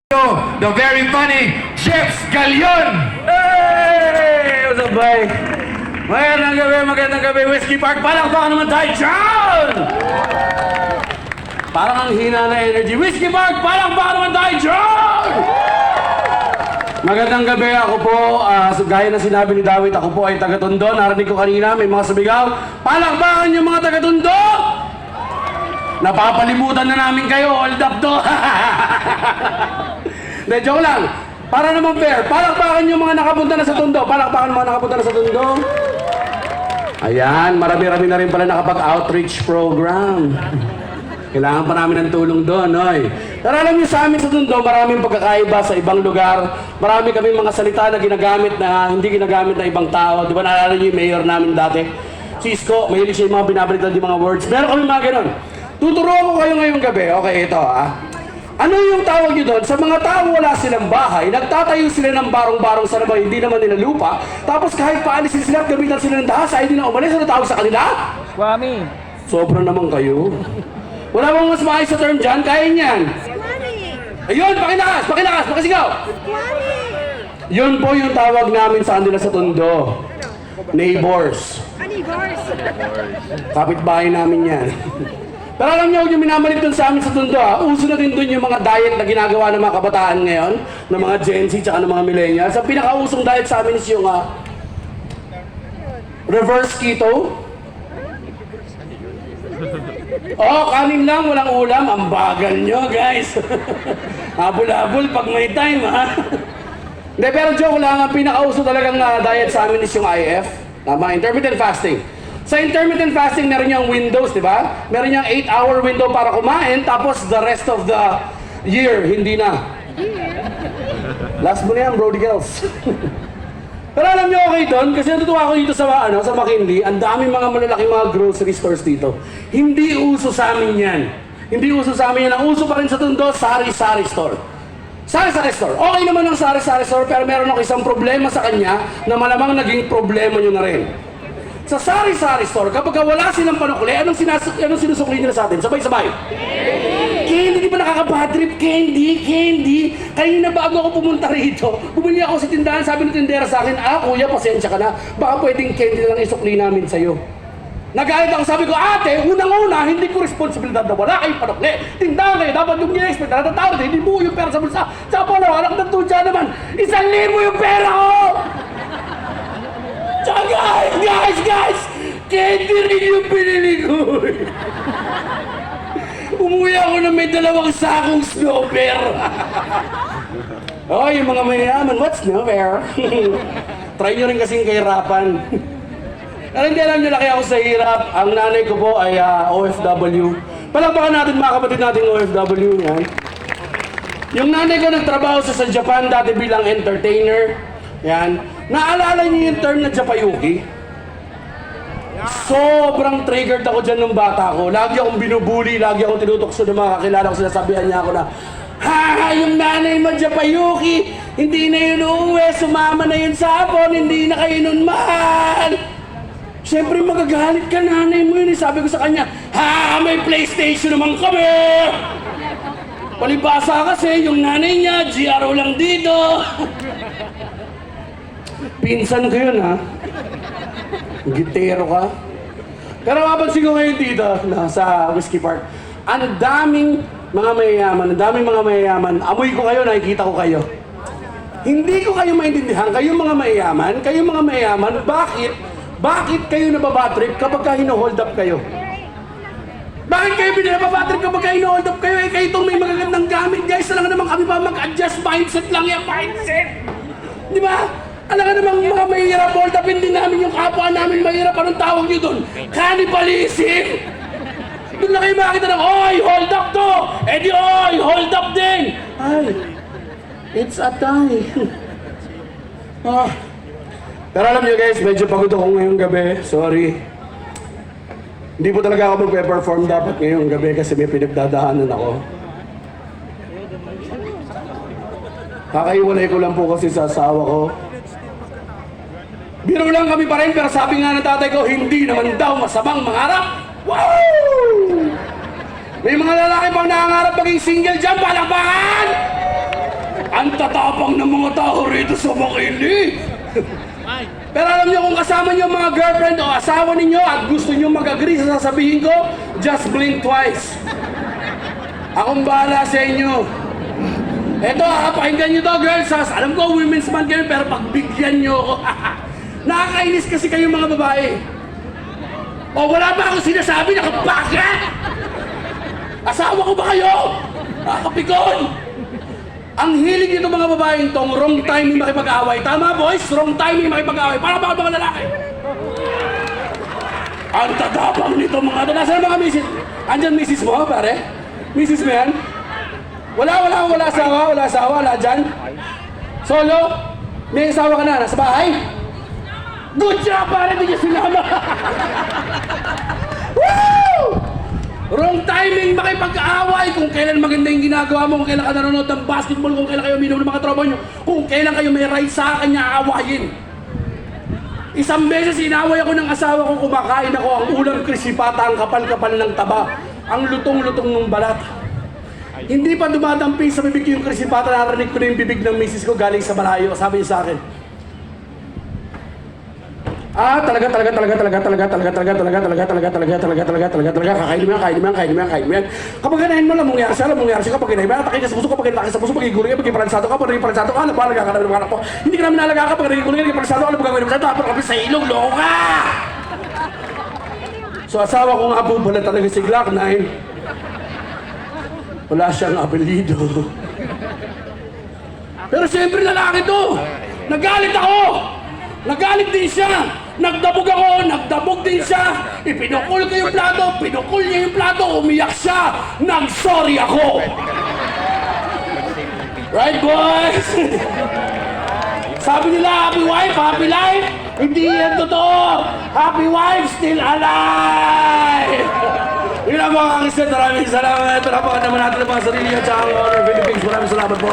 The very funny Jeff Galion. Hey! What's up, boy? Magandang gabi, Whiskey Park. Palakpakan naman tayo dyan! Parang ang hina na energy. Whiskey Park, palakpakan naman tayo dyan! Magandang gabi, ako po, gaya na sinabi ni David, ako po ay taga-Tondo. Narinig ko kanina, may mga sumigaw. Palakpakan yung mga taga-Tondo! Napapalimutan na namin kayo, hold up to! Hindi, joke lang. Para naman fair, palakpakan yung mga nakapunta na sa Tondo. Palakpakan mga nakapunta na sa Tondo. Ayan, marami-rami na rin pala nakapag-outreach program. Kailangan pa namin ng tulong doon, oy. Pero alam niyo sa amin sa Tondo, maraming pagkakaiba sa ibang lugar. Marami kaming mga salita na ginagamit na hindi ginagamit ng ibang tao. Di ba naalala niyo yung mayor namin dati? Si Isko, mahilig siya yung mga binabalitan yung mga words. Meron kami mga ganun. Tuturuan ko kayo ngayong gabi. Okay, ito Ano yung tawag nyo doon? Sa mga tao wala silang bahay, nagtatayo sila ng barong-barong sa naman, hindi naman nila lupa, tapos kahit paalisin sila at gamitan sila ng dahas, ay hindi na umalis, ano tawag sa kanila? Swami. Sobra naman kayo. Wala bang mas maayos sa term dyan? Kaya niyan. Ayun, pakilakas, pakisigaw. Yun po yung tawag namin sa kanila sa Tondo. Neighbors. Kapitbahay namin yan. Pero alam niyo, yung minamalit dun sa amin sa Tondo, uso na din dun yung mga diet na ginagawa ng mga kabataan ngayon, ng mga Gen Z tsaka ng mga millennials. Ang pinakausong diet sa amin is yung reverse keto. Kanin lang, walang ulam. Ang bagal nyo, guys. Habol-habol pag may time, Hindi, pero joke lang, ang pinakauso talagang diet sa amin is yung IF. Tama, intermittent fasting. Sa intermittent fasting, meron niyang windows, di ba? Meron niyang 8-hour window para kumain, tapos the rest of the year, hindi na. Last mo na yan, Brody Girls. Pero alam niyo okay doon, kasi natutuwa ako dito sa McKinley, ang daming mga malalaking mga grocery stores dito. Hindi uso sa amin yan. Hindi uso sa amin yan. Ang uso pa rin sa Tondo, sari-sari store. Sari-sari store. Okay naman ang sari-sari store, pero meron ako isang problema sa kanya na malamang naging problema nyo na rin. Sa sari-sari store, kapag wala silang panukli, anong sinusukli nila sa atin? Sabay-sabay. Candy, di ba nakaka-bad trip? Candy. Kanina bago ako pumunta rito, bumili ako sa tindahan, sabi ng tindera sa akin, kuya, pasensya ka na, baka pwedeng candy na lang isukli namin sa'yo. Nagalit ako, sabi ko, ate, unang-una, hindi ko responsibilidad na wala kayong panukli. Tindahan kayo, dapat yung nila-expect na natatawad, hindi buo yung pera sa bulsa. Tsaka pala, anak ng tudya naman, 1,000 yung pera ko! Tsaka guys! Candy rin yung pinili ko. Umuwi ako na may 2 sakong snowbear. Yung mga mayaman, what's snowbear? Try nyo rin kasing kahirapan. Hindi alam nyo, laki ako sa hirap. Ang nanay ko po ay OFW. Palakpakan natin mga kapatid natin OFW. Yan. Yung nanay ko nagtrabaho sa Japan dati bilang entertainer. Yan. Naalala niyo yung term na Japayuki? Sobrang triggered ako dyan nung bata ko. Lagi akong binubuli, lagi akong tinutokso ng mga kakilala ko. Sinasabihan niya ako na, yung nanay mo Japayuki, hindi na yun uuwi, sumama na yun sa hapon, hindi na kayo nun mahal. Siyempre magagalit ka, nanay mo yun. Sabi ko sa kanya, may PlayStation naman kami. Palibasa kasi, yung nanay niya, GRO lang dito. Pinsan ko yun, Gitero ka. Pero mapansin ko ngayon dito, sa Whiskey Park, ang daming mga mayayaman, amoy ko kayo, nakikita ko kayo. Hindi ko kayo maintindihan, kayong mga mayayaman, bakit kayo nababatrip kapag ka hino-hold up kayo? Bakit kayo binababatrip kapag ka hino-hold up kayo? Kayo itong may magagandang gamit, guys, alam naman kami pa mag-adjust mindset lang yung mindset. Di ba? Alam ka namang mga mahirap, hold up, hindi namin yung kapwa namin mahirap. Anong tawag nyo doon? Cannibalism! Doon na kayo makakita ng, hold up to! Hold up din! It's a tie. Pero alam nyo guys, medyo pagod ako ngayong gabi. Sorry. Hindi po talaga ako magpe-perform dapat ngayong gabi kasi may pinagdadaanan ako. Kakaiwalay ko lang po kasi sa asawa ko. Biro lang kami pa rin, pero sabi nga ng tatay ko, hindi naman daw masamang mangarap. Wow! May mga lalaki pang nangangarap maging single dyan, palakpakan! tatapang ng mga tao rito sa Makili. Pero alam niyo kung kasama niyo ang mga girlfriend o asawa ninyo at gusto niyo mag-agree sa sasabihin ko, just blink twice. Akong bahala sa inyo. Eto, pakinggan niyo to, girls. Alam ko, women's man kayo, pero pagbigyan niyo ako. Nakakainis kasi kayo mga babae. O wala ba akong sinasabi, nakapaka? Asawa ko ba kayo? Nakakapikon! Ang hilig nito mga babaeng tong wrong timing makipag-away. Tama boys? Wrong timing makipag-away. Para ba mga lalaki? Ang tatapang nito mga ito. Nasaan mga misis? Andyan misis mo, pare? Misis mo yan? Wala asawa, wala dyan. Solo? May asawa ka na, nasa bahay? Good job, pare, hindi niya sinama. Woo! Wrong timing makipag-away. Kung kailan maganda yung ginagawa mo, kung kailan ka nanonood ng basketball, kung kailan kayo uminom ng mga tropa nyo, kung kailan kayo may right sa kanya aawayin. Isang beses inaway ako ng asawa ko, kumakain ako, ang ulam krisipata, ang kapal-kapal ng taba, ang lutong-lutong ng balat. Hindi pa dumadampi sa bibig ko yung krisipata, narinig ko na yung bibig ng misis ko galing sa malayo. Sabi niya sa akin, talaga, kakainin mo yan. Kapag ganahin mo lang, mangyari siya, kapag ganahin mo, atake ka sa puso, kapag ginatake sa puso, pag iguling ka, pag iparansado ka, pag iparansado ka, alaga ka namin ng anak ko. Hindi ka namin nalaga ka, pag iguling ka, iparansado ka, pag gagawin mo sa ito, hapon kapit sa ilong, loko ka! So asawa ko nga po pala talaga si Glock 9. Wala siyang apelido. Pero siyempre lalaki to. Nagalit ako. Nagalit din siya. Nagdabog ako. Nagdabog din siya. Ipinukul ko yung plato. Pinukul niya yung plato. Umiyak siya. Nag-sorry ako. Right, boys? Sabi nila, happy wife, happy life. Hindi yan totoo. Happy wife, still alive. Yun ang mga kakisyan. Maraming salamat. Ito na po naman natin ang mga sarili at sa Honor Philippines. Maraming salamat po.